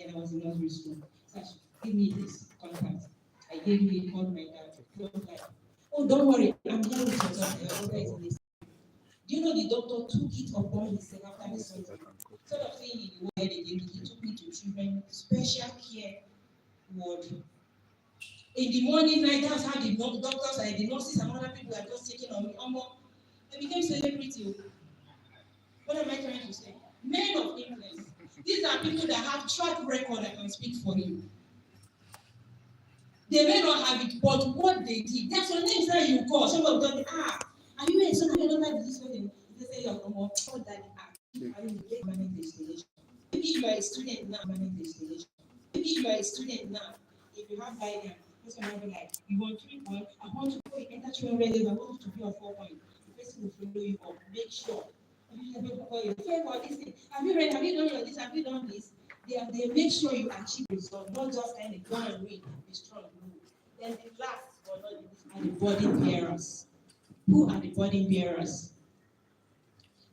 Then I was in nursery school. So she gave me this contact. I gave me called my dad. He was like, oh, don't worry, I'm here with your daughter is in this. Do you know the doctor took it upon himself after the surgery? Instead of saying in the word again, he took me to children special care ward. In the morning, night, that's how the doctors and the nurses and other people are just taking on me. I became celebrity. What am I trying to say? Men of influence. These are people that have track record that can speak for you. They may not have it, but what they did, there's some names that you call. Some of them, are you a son of your daughter? This way, they say you're more called that. I mean, they manage the installation. Maybe you are a student now, manage the installation. Maybe you are a student now, if you have guidance, person will be like, you want 3 points, I want to go enter 300 level, I want you to be on 4 points. The person will follow you up, make sure. Have you read? Have you done your this? Have you done this? They make sure you achieve results, not just kind of go and read, be strong. Then the last but not least are the burden bearers. Who are the burden bearers?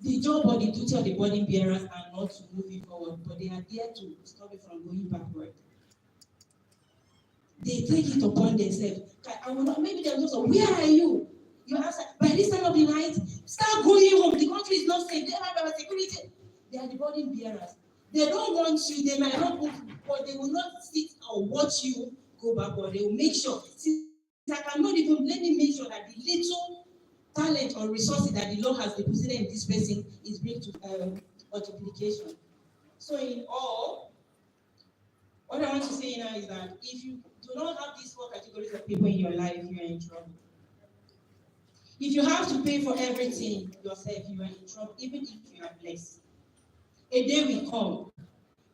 The job or the duty of the burden bearers are not to move you forward, but they are there to stop you from going backward. They take it upon themselves. I will not. Maybe they'll just say, "Where are you?" You answer, by this time of the night, start going home. The country is not safe. They have security. They are the burden bearers. They don't want you. They might not move, but they will not sit or watch you go backward. They will make sure. Since I cannot even let me make sure that the little talent or resources that the Lord has deposited in this person is bring to multiplication. So in all, what I want to say now is that if you do not have these 4 categories of people in your life, you are in trouble. If you have to pay for everything yourself, you are in trouble, even if you are blessed. A day will come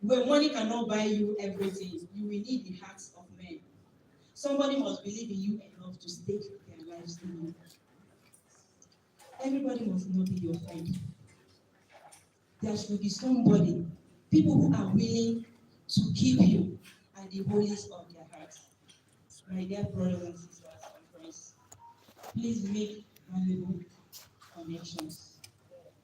when money cannot buy you everything. You will need the hearts of men. Somebody must believe in you enough to stake their lives in you. Everybody must not be your friend. There should be somebody, people who are willing to keep you at the holiest of their hearts. My dear brothers and sisters and friends, please make valuable connections.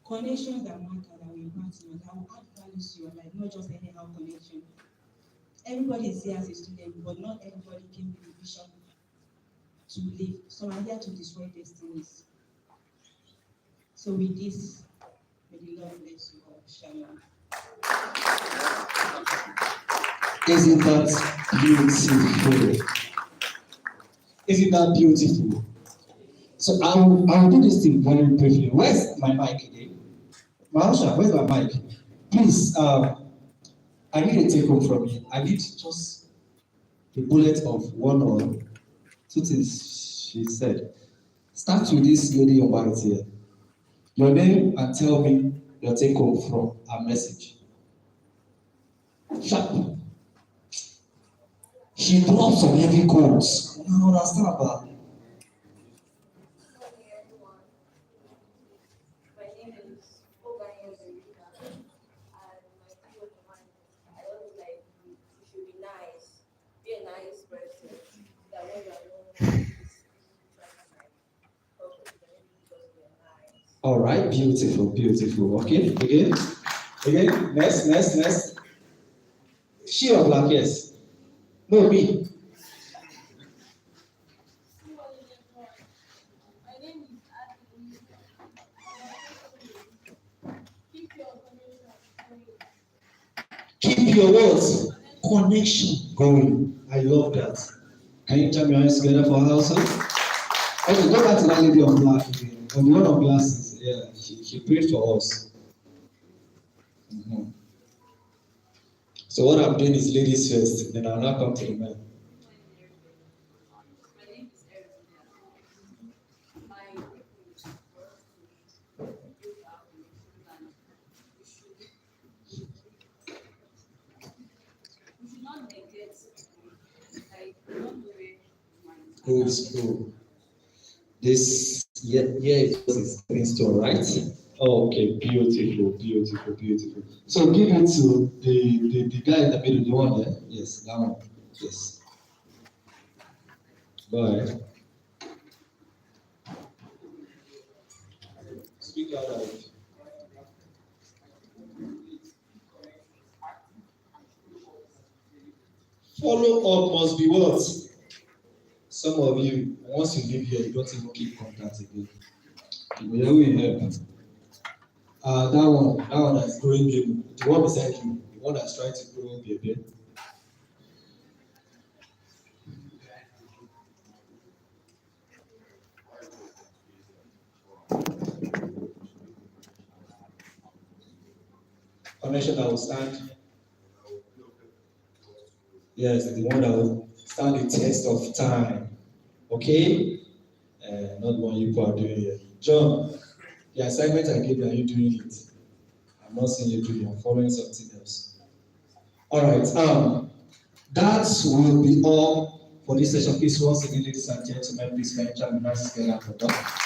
Connections that matter, that will impact you, that will add value to your life, not just anyhow connection. Everybody is here as a student, but not everybody came with a vision to live. Some are here to destroy destinies. So with this, may the Lord bless you all. Shalom. Isn't that beautiful? Isn't that beautiful? So I'll do this thing very briefly. Where's my mic again? Mausha, where's my mic? Please, I need a take home from you. I need just a bullet of 1 or 2 things she said. Start with this lady on white here. Your name and tell me your take home from her message. Sharp. She dropped some heavy codes. I don't understand about. All right, beautiful, beautiful. Okay, again. Next. She or black, yes. No, me. Keep your words, connection going. I love that. Can you jam your hands together for her also? Okay, go back to that lady on black again. On the one of glasses, yeah, she prayed for us. Mm-hmm. So what I'm doing is ladies first, then I'll now come to the men. Old school. This it was a stepping stone, right? Oh, okay, beautiful. So give it to the guy in the middle, the one there. Yes, that one. Yes. Go ahead. Speak out loud. Follow up must be what? Some of you, once you leave here, you don't even keep contact again. You will help. That one that's growing baby, the one beside you, the one that's trying to grow baby. Connection that will stand. Yes, the one that will stand the test of time. Okay? Not one you are doing here. John, the assignment I gave you, are you doing it? I'm not saying you do it, I'm following something else. Alright, that will be all for this session. Please, once again, ladies and gentlemen, please can you join me nice together for that.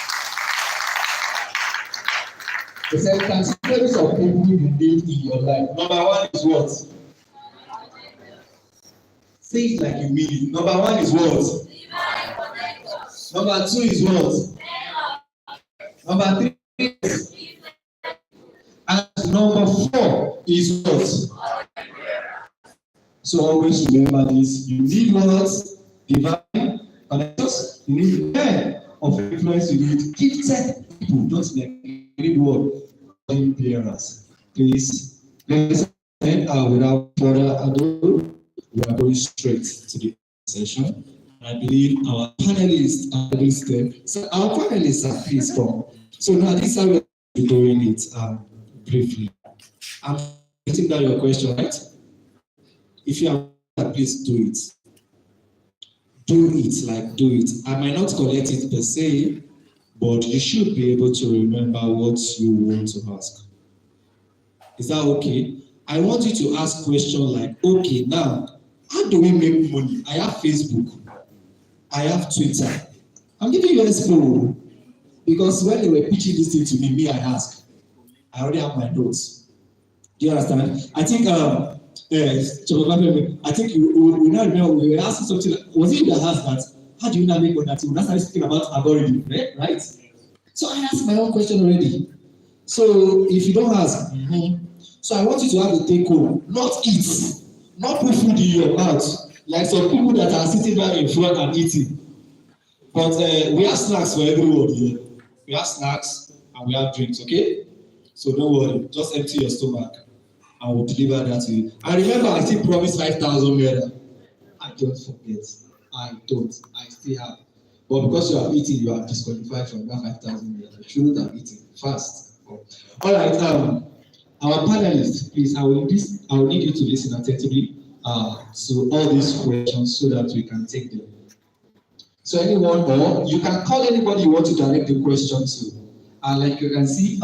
The second categories of people you need in your life. Number one is what? Say it like you mean it. Number one is what? Number two is what? Number three is. And number four is what? So always remember this. You need what? Divine connections. You need men of influence. You need gifted people. Don't make any word bearers. Please, let's end without further ado. We are going straight to the session. I believe our panelists are listed. So our panelists are please come. So now this is how we're doing it briefly. I'm getting down your question, right? If you are, please do it. Do it. I might not collect it per se, but you should be able to remember what you want to ask. Is that okay? I want you to ask questions like, okay, now, how do we make money? I have Facebook. I have Twitter. I'm giving you an example because when they were pitching this thing to me, I asked. I already have my notes. Do you understand? I think, I think we now remember we were asking something like, was it you that asked that? How do you now make money? That's how I speaking about algorithm, right? So I asked my own question already. So if you don't ask, so I want you to have a take home, not eat, not put food in your mouth, like some people that are sitting down in front and eating. But we have snacks for everyone here. We have snacks and we have drinks, okay? So don't worry, just empty your stomach and we'll deliver that to you. And remember, I still promised 5,000 naira. I don't forget. I still have. But because you have eaten, you are disqualified from that 5,000 naira. You shouldn't have eaten. Fast. All right, our panelists, please, I will need you to listen attentively to all these questions so that we can take them. So anyone, or you can call anybody you want to direct the question to. And like you can see,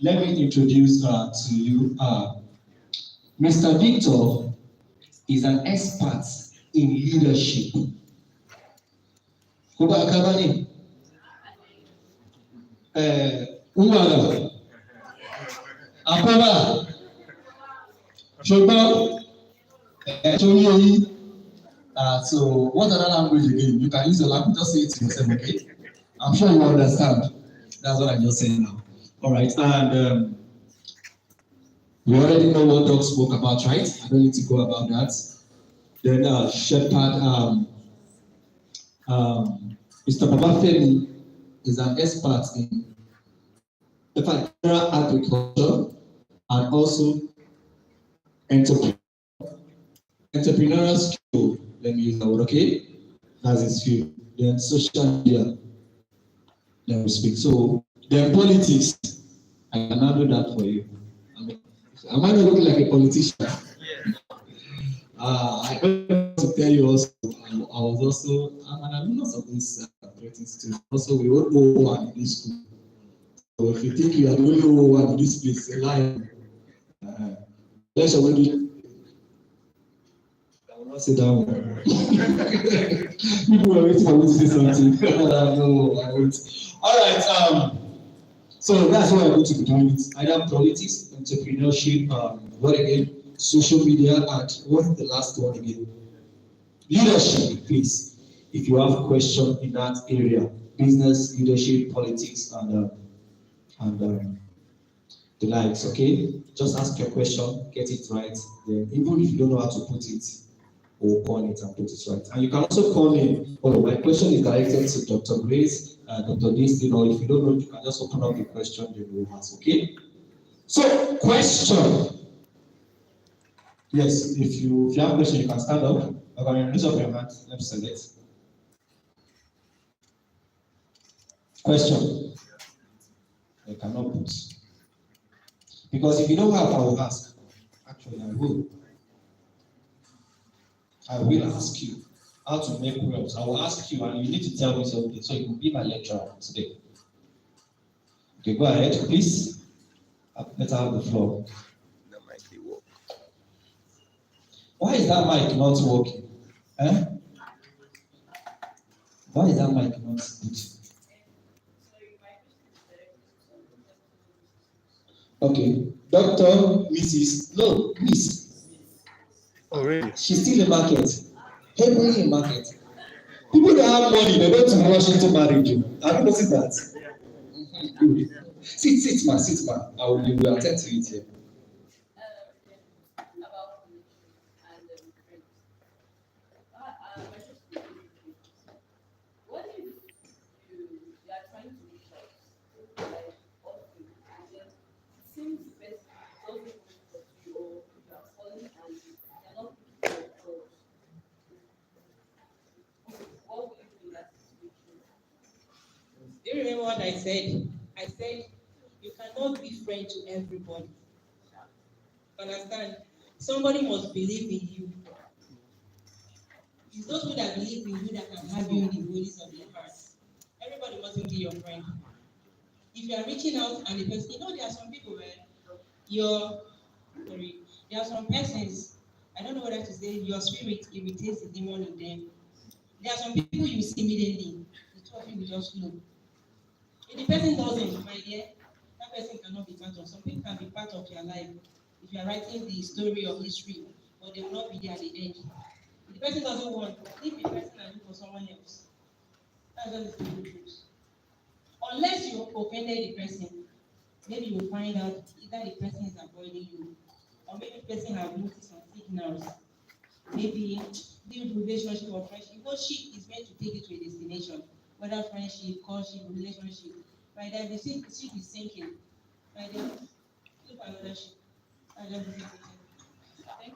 let me introduce to you Mr. Victor is an expert in leadership. Kuba Akabani. Umara. Apaba. Shoba. Chonyoyi. So what other language again? You can use your language, just say it to yourself, okay? I'm sure you understand. That's what I'm just saying now. All right, and we already know what Doc spoke about, right? I don't need to go about that. Then Shepard, Mr. Babafemi is an expert in agriculture and also entrepreneurial skill. Let me use that word, okay? That's his field. Then social media. Then we speak. So then politics. I can handle that for you. I might not look like a politician. I want to tell you also, I'm an alumnus of this operating student. Also, we all know one in this school. So if you think you are the only one in this place, a lie. Let's already. I will not say that one. People are waiting for me to say something. No, I won't. All right. So that's what I'm going to be doing. Either politics, entrepreneurship, what again? Social media, and what's the last one again? Leadership, please. If you have a question in that area, business, leadership, politics, and the likes, okay? Just ask your question, get it right. Then even if you don't know how to put it, we'll call it and put it right. And you can also call me. Oh, my question is directed to Dr. Grace, Dr. Distin, or if you don't know, you can just open up the question you will ask, okay? So, question. Yes, if you have a question, you can stand up. I'm going to raise up your hand. Let's select. Question. You cannot put. Because if you don't have, I will ask. Actually, I will. I will ask you how to make wells. I will ask you, and you need to tell me something. So you will be my lecturer today. Okay, go ahead, please. Let's have the floor. That mic dey work. Why is that mic not working? Eh? Why is that mic not good? Okay, Doctor, Mrs. No, Miss. Oh, really? She's still in market. Heavily in market. People that have money, they don't rush into marriage. Have you noticed that? Good. Sit, ma. I will attend to it here. About and friends. What if you are trying to reach out, like often, and then it seems the person doesn't want to talk to you, or you are calling and they are not picking your calls? What will you do in that situation? Do you remember what I said? I said you cannot be friend to everybody. Understand? Somebody must believe in you. It's those who that believe in you that can have you in the holies of their hearts. Everybody mustn't be your friend. If you are reaching out and the person, there are some people where there are some persons, I don't know what to say, your spirit irritates the demon in them. There are some people you see immediately, the two of you will just know. If the person doesn't, my dear, that person cannot be part of. Some people can be part of your life. If you are writing the story or history, but they will not be there at the end. If the person doesn't want, leave the person and look for someone else. That's just the simple truth. Unless you offended the person, maybe you will find out either the person is avoiding you, or maybe the person has noticed some signals. Maybe build relationship or friendship. Ship is meant to take you to a destination, whether friendship, courtship, relationship. By then the ship is sinking. By then, look for another ship. I just visit it. Thank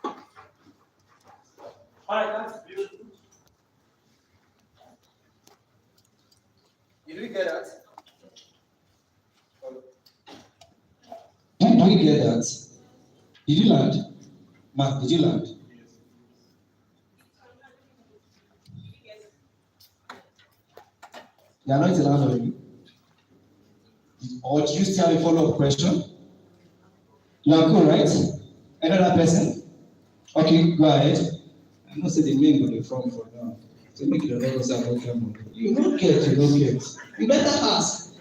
you. Hi, that's beautiful. Did we get that? Did we get that? Did you land? Mark, did you land? You are not allowed already. Or do you still have a follow-up question? You are cool, right? Another person? Okay, go ahead. I know say the main go dey from for now. So make you don't say about them. You don't get. You better ask.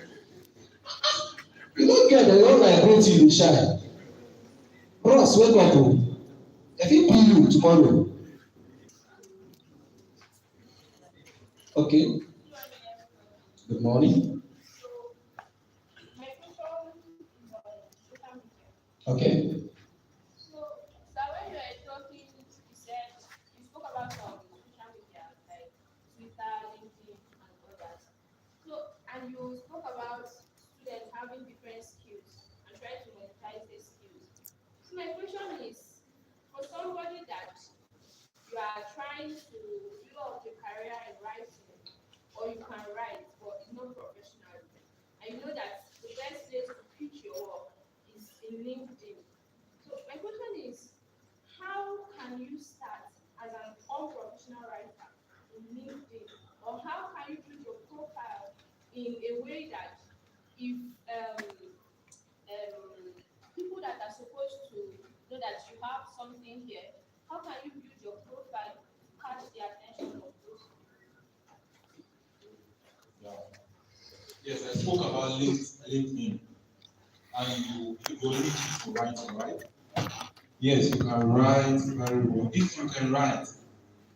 You don't get, they don't like go to you shine. Bros, wake up. If it be you tomorrow. Okay. Good morning. Okay. So, when you were talking, you said you spoke about social media like Twitter, LinkedIn, and others. So, and you spoke about students having different skills and trying to monetize their skills. So, my question is, for somebody that you are trying to build up a career in writing, or you can write, but it's not professional, and you know that the best place to pitch your work is in LinkedIn. So my question is, how can you start as an unprofessional writer in LinkedIn, or how can you build your profile in a way that if people that are supposed to know that you have something here, how can you build your profile to catch the attention of those people? Yeah. Yes, I spoke about LinkedIn, and you need to write, right? Yes, you can write very well. If you can write,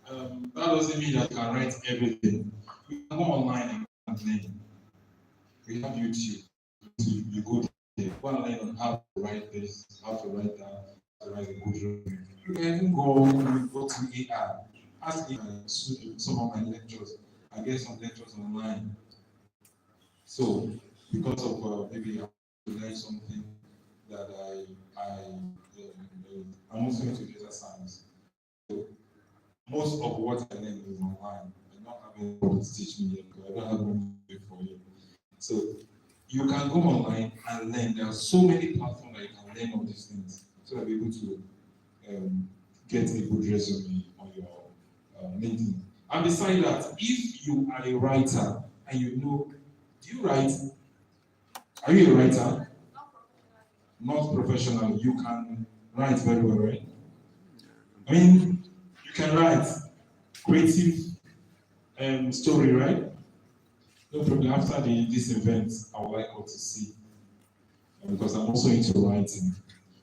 that doesn't mean that you can write everything. You can go online and learn. We have YouTube. You go there, go and learn on how to write this, how to write that, how to write a good review. You can even go to AI. Ask AI some of my lectures. I get some lectures online. So because of maybe I want to learn something that I'm also into data science. So most of what I learn is online. I don't have anybody to teach me yet because I don't have money to pay for it. So you can go online and learn. There are so many platforms that you can learn all these things so that you're able to get a good resume on your LinkedIn. And beside that, if you are a writer and you know, do you write? Are you a writer? Not professional. You can write very well, right? I mean, you can write creative story, right? No problem. After this event, I would like us to see because I'm also into writing.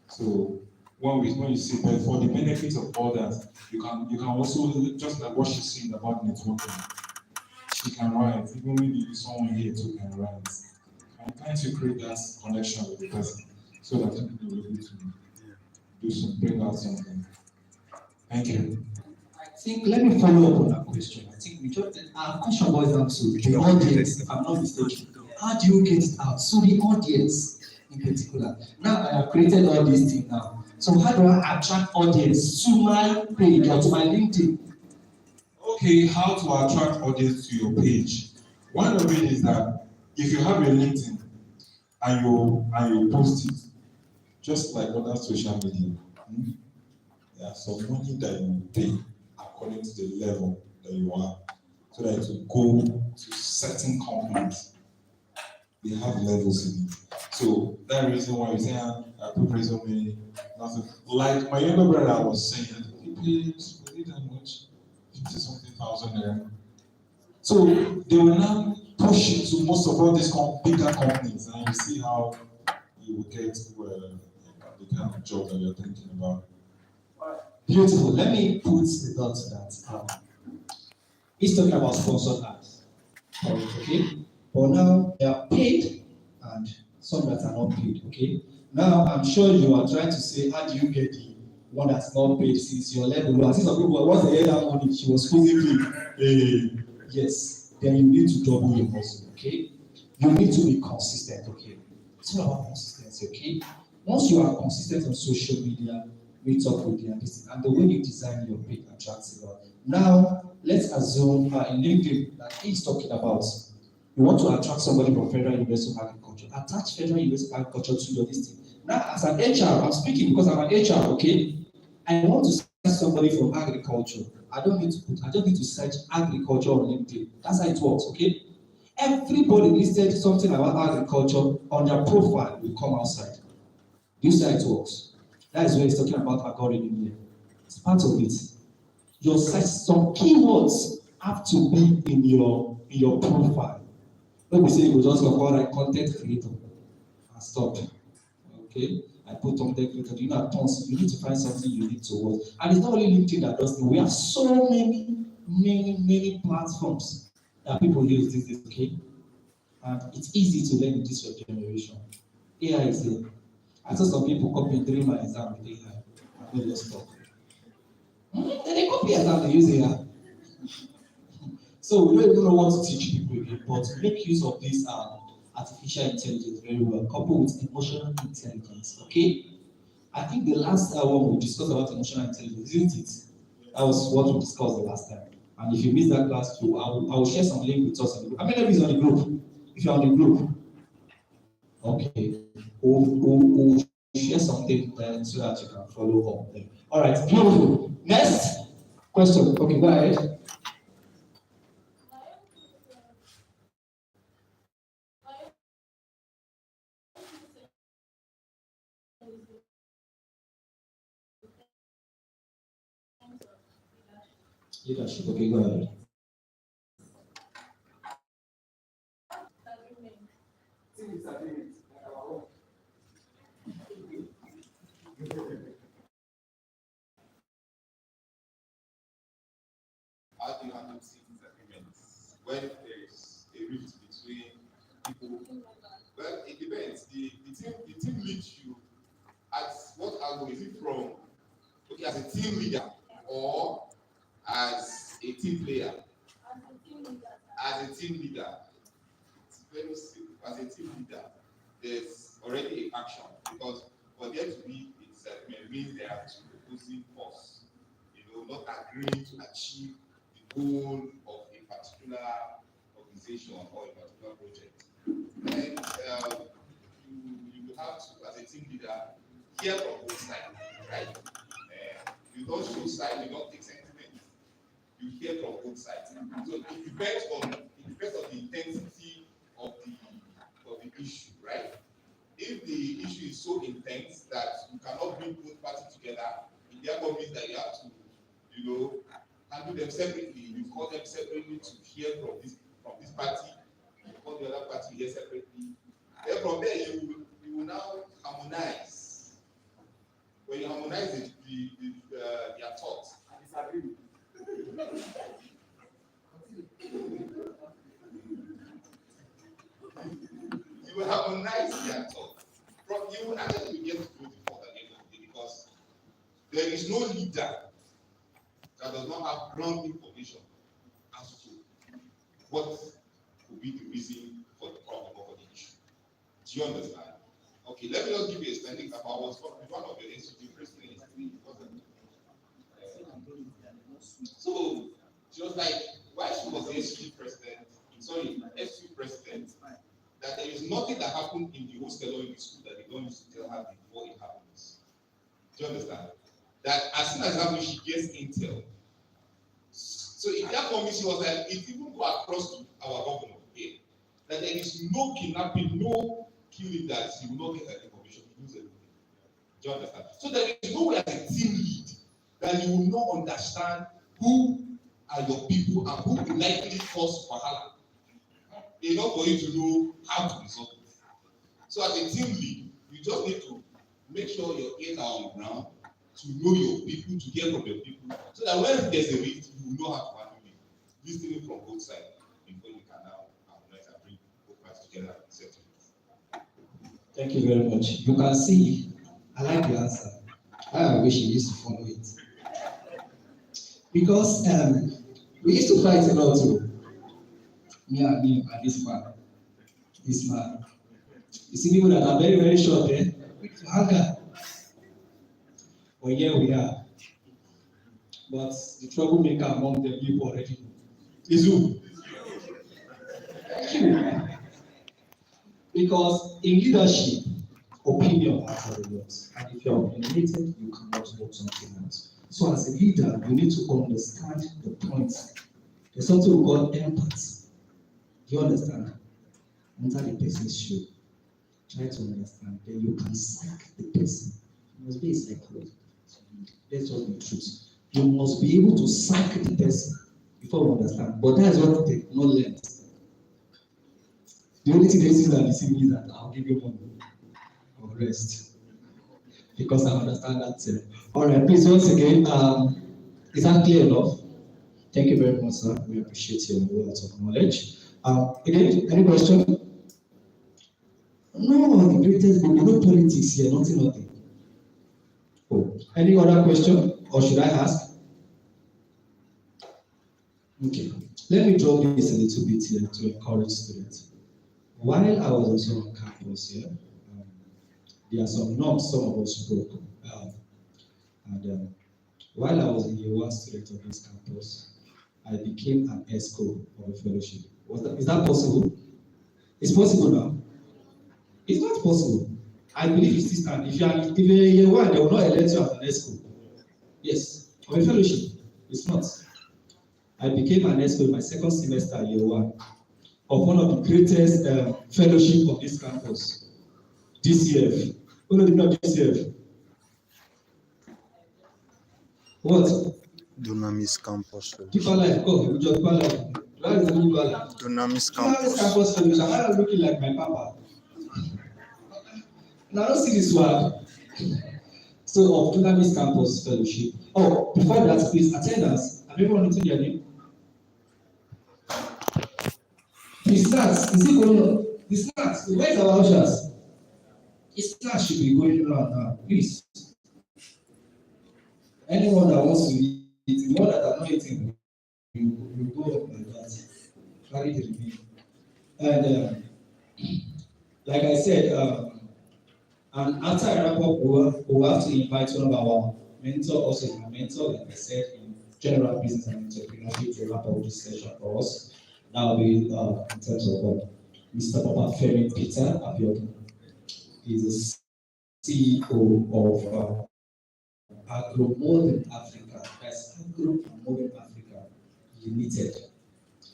So when you see, but for the benefit of others, you can also just like what she's saying about networking. She can write. Even maybe someone here too can write. I'm trying to create that connection with the person so that people will be able to do some bring out something. Thank you. I think let me follow up on that question. I think we just our question boils down to the audience, if I'm not mistaken. How do you get it out? So the audience in particular. Now I have created all these things now. So how do I attract audience to my page or to my LinkedIn? Okay, how to attract audience to your page? One of it is that if you have your LinkedIn and you post it, just like other social media, there's some money that you pay according to the level that you are, so that to go to certain companies, they have levels in it. So that reason why you say I put resume, nothing. Like my younger brother was saying, he paid that much, 50 something thousand there. So they will now push it to most of all these bigger companies, and you see how you will get the kind of job that you're thinking about. Beautiful. Let me put the dot to that. He's talking about sponsored ads. Okay. But now they are paid and some that are not paid. Okay. Now I'm sure you are trying to say, how do you get the one that's not paid since your level? I see some people once they hear that money, she was physically, yes. Then you need to double your hustle. Okay. You need to be consistent. Okay. It's all about consistency. Okay. Once you are consistent on social media, meet up with them, and the way you design your page attracts a lot. Now, let's assume in LinkedIn that he's talking about you want to attract somebody from Federal University of Agriculture. Attach Federal University of Agriculture to your listing. Now, as an HR, I'm speaking because I'm an HR, okay? I want to search somebody from agriculture. I just need to search agriculture on LinkedIn. That's how it works, okay? Everybody listed something about agriculture on their profile will come outside. Do you see how it works? That is where he's talking about algorithm here. It's part of it. Your search, some keywords have to be in your profile. Let me say you just go like content creator and stop. Okay? I put content creator. You know, tons. You need to find something unique to watch. And it's not only LinkedIn that does it. We have so many platforms that people use these days. Okay? And it's easy to learn in this generation. AI is there. I saw some people copy during my exam with AI. I know just stop. They copy exam, they use AI. So we don't even know what to teach people again, but make use of this artificial intelligence very well, coupled with emotional intelligence. Okay? I think the last one we discussed about emotional intelligence, isn't it? That was what we discussed the last time. And if you missed that class too, I will share some link with us on the group. How many of you is on the group? If you're on the group, okay. We'll share something then so that you can follow up there. All right, beautiful. Next question. Okay, go ahead. Leadership. Okay, go ahead. How do you handle disagreements when there is a rift between people? Well, it depends. The team leads you at what angle is it from? Okay, Okay, as a team leader or as a team player? As a team leader. It's very simple. As a team leader, there's already a action because for there to be a settlement means there are two opposing forces, not agreeing to achieve the goal of a particular organization or a particular project. And you have to, as a team leader, hear from both sides, right? You don't show side, you don't take sentiment. You hear from both sides. So it depends on the intensity of the issue, right? If the issue is so intense that you cannot bring both parties together, it therefore means that you have to, handle them separately. You call them separately to hear from this party. You call the other party here separately. Then from there, you will now harmonize. When you harmonize their thoughts, you will harmonize their thoughts. You will actually get to go before the end of the day because there is no leader that does not have ground information as to what could be the reason for the problem or for the issue. Do you understand? Okay, let me just give you a standing example. I was talking with one of the institute presidents. So she was like, why she was the institute president, that there is nothing that happened in the hostel or in the school that they don't used to tell her before it happens. Do you understand? That as soon as it happens, she gets intel. So in that moment, she was like, it even go across to our governor here, that there is no kidnapping, no killing that he will not get that information. He knows everything. Do you understand? So there is no way as a team lead that you will not understand who are your people and who will likely cause wahala. Enough for you to know how to resolve it. So as a team lead, you just need to make sure your ears are on the ground to know your people, to hear from your people, so that when there's a rift, you will know how to handle it. Listening from both sides before you can now harmonize and bring both parties together and settle it. Thank you very much. You can see, I like the answer. I wish you used to follow it. Because we used to fight a lot too. Me and this man. You see people that are very, very short there, quick to anger. But here we are. But the troublemaker among the people already is who? Thank you. Because in leadership, opinion matters a lot. And if you're opinionated, you cannot work something out. So as a leader, you need to understand the points. There's something we call empathy. Do you understand? Enter the person's shoe. Try to understand. Then you can psych the person. You must be a psychologist. Let's just be truth. You must be able to psych the person before you understand. But that's what they not learned. The only thing they see that is that I'll give you money or rest. Because I understand that. All right, please, once again, is that clear enough? Thank you very much, sir. We appreciate your words of knowledge. Again, any question? No, the greatest book, no politics here, nothing. Oh, any other question, or should I ask? Okay, let me drop this a little bit here to encourage students. While I was also on campus here, there are some norms some of us broke. While I was in year one student of this campus, I became an ESCO of a fellowship. Is that possible? It's possible now. It's not possible. I believe it's still stand. If you're in year one, they will not elect you as an ESCO. Yes, of a fellowship. It's not. I became an ESCO in my second semester, year one, of one of the greatest fellowship of this campus, DCF. Who knows about DCF? What? Dunamis Campus. Deeper life. Oh, you just deeper life. Where is the deeper life? Dunamis Dunamis Campus. campus fellowship. Am I looking like my papa? Now, I don't see this word. So, of Dunamis campus fellowship. Oh, before that, please, attendance. Have everyone written their name? The snacks, is it going on? The snacks, where's our ushers? The snacks should be going around now, please. Anyone that wants to eat, the one that are not eating, you go up like that, carry the remaining. And like I said, and after I wrap up, we'll have to invite one of our mentor, also my mentor, like I said, in general business and entrepreneurship to wrap up this session for us. That will be in terms of Mr. Papa Femi Peter Abiodun. He's the CEO of Agro Modern Africa. That's Agro Modern Africa Limited.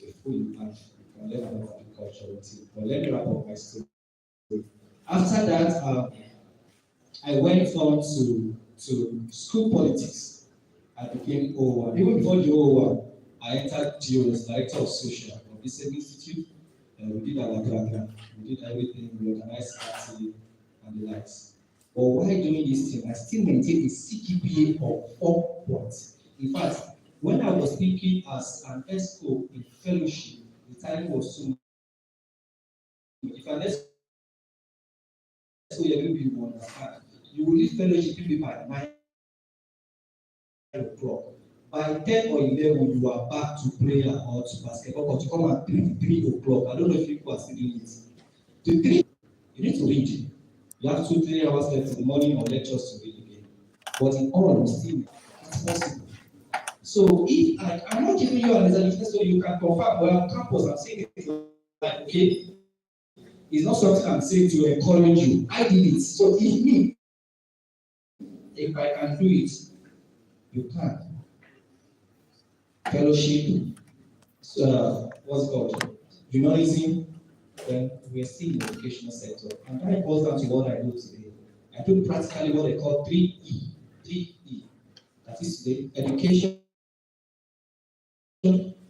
A full impact. You can learn about agriculture with it. But let me wrap up my story. After that, I went on to school politics. I became O1. Even before the O1, I entered GO as Director of Social of the same institute. We did our program, we did everything, we organized party and the likes. But while doing this thing, I still maintained a CGPA of 4 points. In fact, when I was thinking as an ESCO in fellowship, the time was so much. If an ESCO you understand, you will leave fellowship maybe by 9 o'clock. By 10 or 11, you are back to prayer or to basketball, but to come at 3 o'clock. I don't know if people are still doing it. To 3, you need to read. You have 2-3 hours left in the morning or lectures to read again. But in all, still, it's possible. So if I'm not giving you an example, so you can confirm, well, campus, I'm saying it like, okay, it's not something I'm saying to encourage you. I did it. So if I can do it, you can. Fellowship, what's it called? Journalism, then we're still in the educational sector. And that goes down to what I do today. I do practically what they call 3E. 3E. That is today education,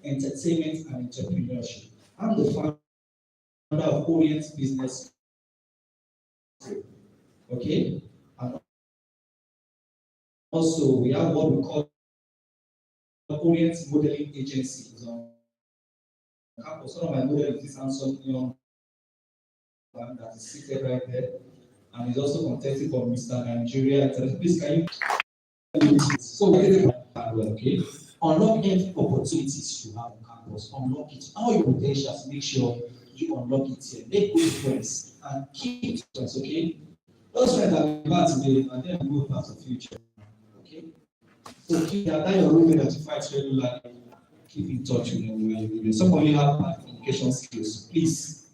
entertainment, and entrepreneurship. I'm the founder of Orient Business School. Okay? And also, we have what we call Orient Modeling Agency. So, campus, one of my models is this handsome young man that is seated right there. And he's also contesting for Mr. Nigeria. Please, can you? So, okay? Unlock every opportunities you have on campus. Unlock it. All your potentials, make sure you unlock it here. Make good friends and keep friends, okay? Those friends that we bad today and then go part of the future. Okay? So keep that your role that you fight regularly. Keep in touch with them while you're somebody have communication skills. Please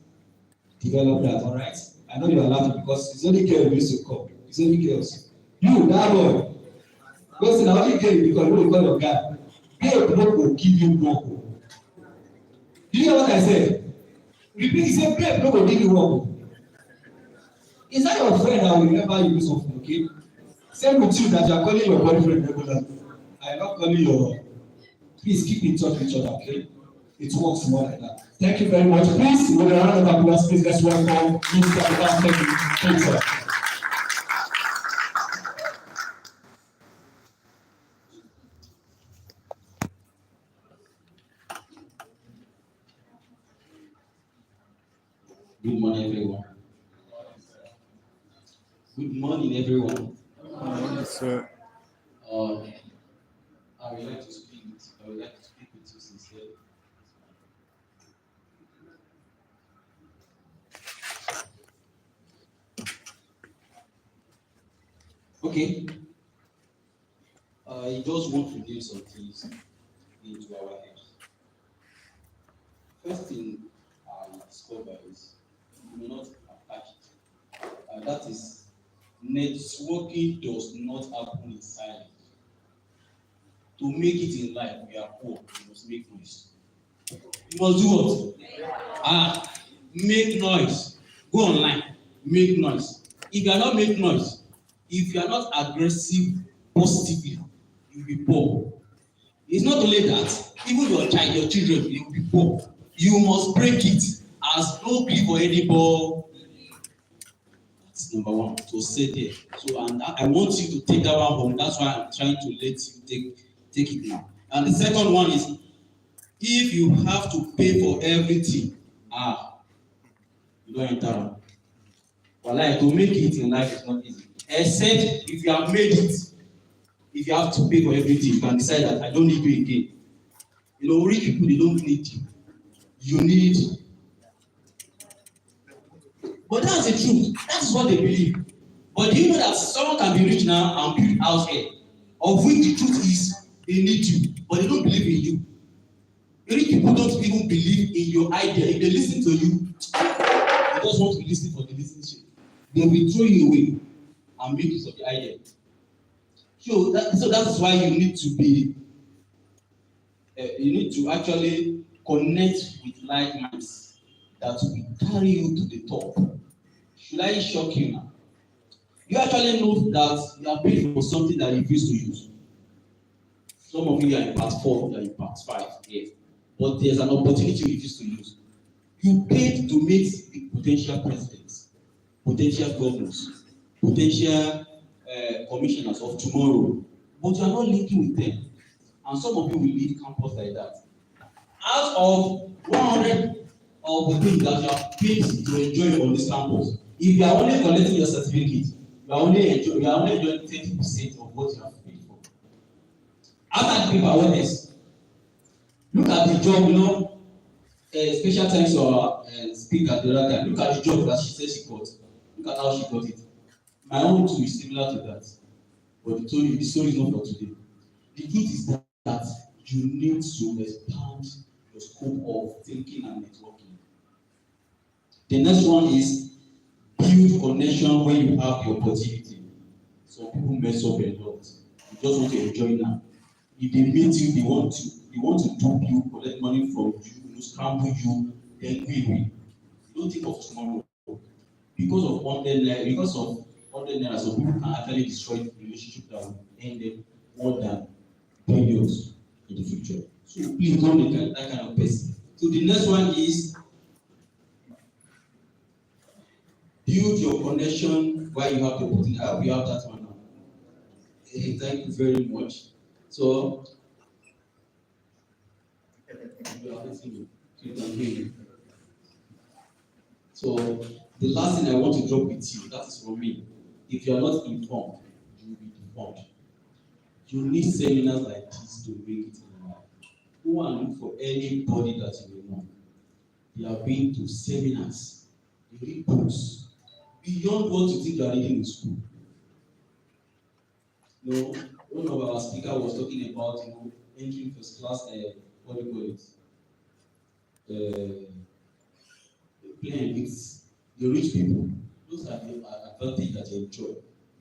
develop that, all right? I know you are laughing because it's only girls who used to come. It's only girls. You, that boy. Because in our only girl because you call your guy. Girl will give you work. You hear what I said? Repeat the same girl no go give you work. Is that your friend that will remember you do something, okay? Same with you that you are calling your boyfriend regularly. I am not calling your. Please keep in touch with each other, okay? It works more like that. Thank you very much. Please, with a round of applause, please let's welcome Mr. Papa. Thank you, sir. Good morning, everyone. Good morning, everyone. Yes, sir. I would like to speak with you sincerely. Okay. I just want to name some things into our heads. First thing I discovered is you may not attach it. That is, networking does not happen in silence. To make it in life, we are poor. You must make noise. You must do what? Make noise. Go online. Make noise. If you are not make noise, if you are not aggressive positively, you will be poor. It's not only that, even your child, your children, they will be poor. You must break it as no plea for any ball. That's number one, to stay there. So, and I want you to take that one home. That's why I'm trying to let you take it now. And the second one is, if you have to pay for everything, you don't enter. Well, to make it in life is not easy. Except if you have made it. if you have to pay for everything, you can decide that I don't need you again. You know, rich people, they don't need you. You need. But that's the truth. That's what they believe. But do you know that someone can be rich now and build house here, of which the truth is they need you, but they don't believe in you. Rich people don't even believe in your idea. If they listen to you, they just want to listen for the listenership. They will throw you away and make use of the idea. So that's why you need to be. You need to actually connect with like minds that will carry you to the top. Should I shock you now? You actually know that you are paid for something that you used to use. Some of you are in part 4, you are in part 5, yes. But there's an opportunity you refuse to use. You paid to meet the potential presidents, potential governors, potential commissioners of tomorrow, but you are not linking with them. And some of you will leave campus like that. Out of 100 of the things that you are paid to enjoy on this campus, if you are only collecting your certificate, you are only enjoying 30% of what you have paid for. After the paper, what else? Look at the job, you know, special thanks to our speaker the other time. Look at the job that she said she got. Look at how she got it. My own too is similar to that. But the story is not for today. The truth is that you need to expand your scope of thinking and networking. The next one is build connection when you have the opportunity. Some people mess up a lot. You just want to enjoy now. If they meet you, they want to dupe you, collect money from you, scramble you, then we win. You don't think of tomorrow. Because of 100 naira, some people can actually destroy the relationship that will end them more than billions in the future. So please don't be that kind of person. So the next one is build your connection while you have the opportunity. I hope you have that one now. Hey, thank you very much. So you can hear me. So the last thing I want to drop with you, that is from me. If you are not informed, you will be deformed. You need seminars like this to make it in life. Go and look for anybody that you know. They have been to seminars, they read books, beyond what you think you are reading in school. You know, one of our speakers was talking about, you know, entering first class, what do you call it? Playing with the rich people. Those are the advantage that you enjoy.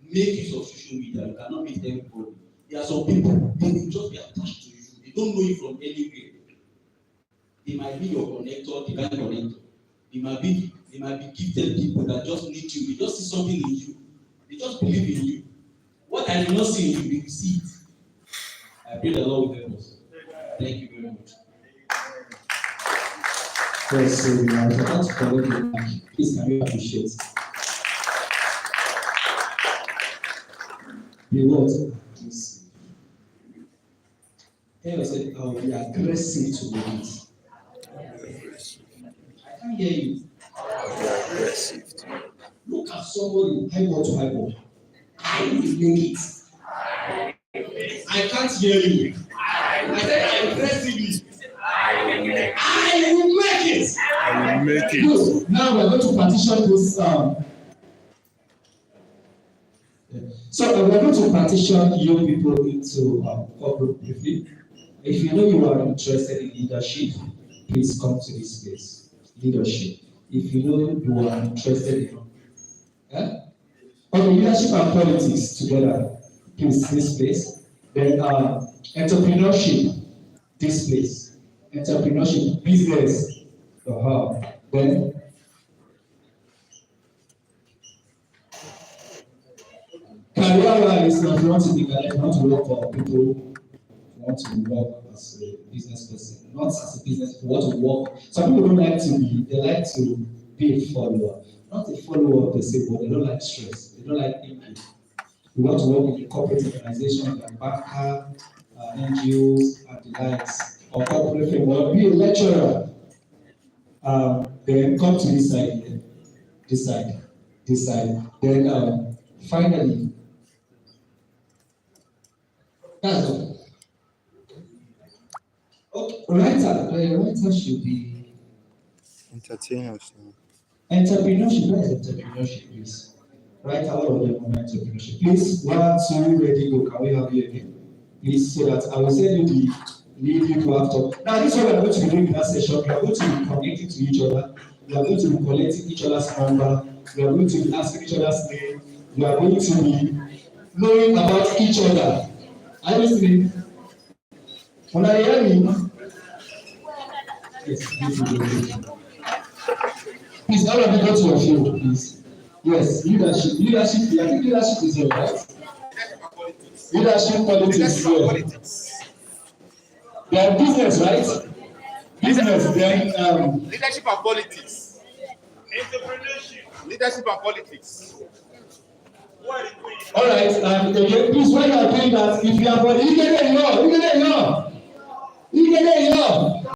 Make use of social media. You cannot meet everybody. There are some people, they will just be attached to you. They don't know you from anywhere. They might be your connector, divine connector. They might be gifted people that just need you. They just see something in you. They just believe in you. What I do not see in you, they will see it. I pray the Lord will help us. Thank you very much. Yes, so I was about to collect the mic. Please, can you appreciate? The what? Yes. Tell yourself, I will be aggressive to make it. I can't hear you. Look at somebody, eyeball to eyeball. I will make it. I can't hear you. I said aggressively. I will make it. I will make it. Good. Now we're going to partition this. So we're going to partition young people into corporate briefing. If you know you are interested in leadership, please come to this place. Leadership. If you know you are interested in leadership and politics together, please this place. Then entrepreneurship, this place. Entrepreneurship, business. Then career-wise, if you want to be career, you want to work for people, you want to work as a business person, not as a business, you want to work. Some people don't like to be, they like to be a follower. Not a follower per se, but they don't like stress. They don't like thinking. You want to work in a corporate organization like banker, NGOs, and the likes, or corporate firm, or be a lecturer. Then come to this side here, this side. Then finally, That's all. Okay, writer should be Entertainers. entrepreneurship. What is entrepreneurship, please? Writer, all of them on entrepreneurship. Please, 1, 2, ready, go. Can we have you again? Please, so that I will send you the lead you to after. Now, this is what we are going to be doing in that session. We are going to be connecting to each other. We are going to be collecting each other's number. We are going to be asking each other's name. We are going to be knowing about each other. Are you listening? When I hear me, yes, please, all of you go to your field, please. Yes, leadership. Leadership, I think leadership is here, right? Leadership politics is here. They are business, right? Business, then Leadership and politics. Leadership and politics. all right, again, please, when you are doing that, if you are for you get it,